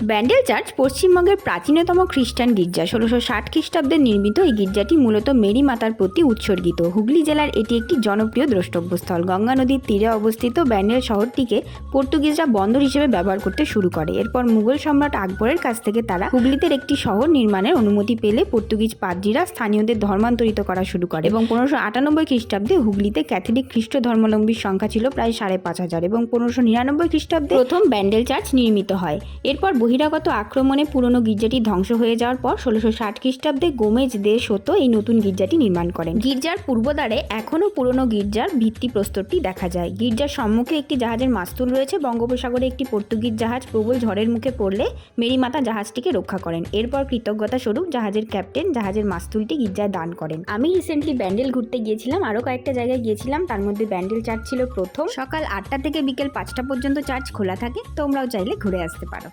Bandel church পশ্চিমবঙ্গের প্রাচীনতম খ্রিস্টান গির্জা। 1660 খ্রিস্টাব্দে নির্মিত এই গির্জাটি মূলত মেরি মাতার প্রতি উৎসর্গিত। হুগলি জেলার এটি একটি জনপ্রিয় দ্রষ্টব্যস্থল। গঙ্গা নদীর তীরে অবস্থিত ব্যান্ডেল শহরটিকে পর্তুগিজরা বন্দর হিসেবে ব্যবহার করতে শুরু করে। এরপর মুঘল সম্রাট আকবরের কাছ থেকে তারা হুগলিতে একটি শহর নির্মাণের অনুমতি পেলে পর্তুগিজ পাদ্রীরা স্থানীয়দের ধর্মান্তরিত করা শুরু করে এবং 1598 খ্রিস্টাব্দে হুগলিতে ক্যাথলিক খ্রিস্ট ধর্মাবলম্বীর সংখ্যা ছিল প্রায় 5500 এবং 1599 খ্রিস্টাব্দে প্রথম ব্যান্ডেল চার্চ নির্মিত হয়। এরপর বহিরাগত আক্রমণে পুরনো গির্জাটি ধ্বংস হয়ে যাওয়ার পর 1660 খ্রিস্টাব্দে গোমেজ দে সোতো এই নতুন গির্জাটি নির্মাণ করেন। গির্জার পূর্বদ্বারে এখনও পুরনো গির্জার ভিত্তিপ্রস্তরটি দেখা যায়। গির্জার সম্মুখে একটি জাহাজের মাস্তুল রয়েছে। বঙ্গোপসাগরে একটি পর্তুগিজ জাহাজ প্রবল ঝড়ের মুখে পড়লে মেরিমাতা জাহাজটিকে রক্ষা করেন। এরপর কৃতজ্ঞতা স্বরূপ জাহাজের ক্যাপ্টেন জাহাজের মাস্তুলটি গির্জায় দান করেন। আমি রিসেন্টলি ব্যান্ডেল ঘুরতে গিয়েছিলাম, আরও কয়েকটা জায়গায় গিয়েছিলাম, তার মধ্যে ব্যান্ডেল চার্চ ছিল প্রথম। সকাল 8টা থেকে বিকেল 5টা পর্যন্ত চার্চ খোলা থাকে, তোমরাও চাইলে ঘুরে আসতে পারো।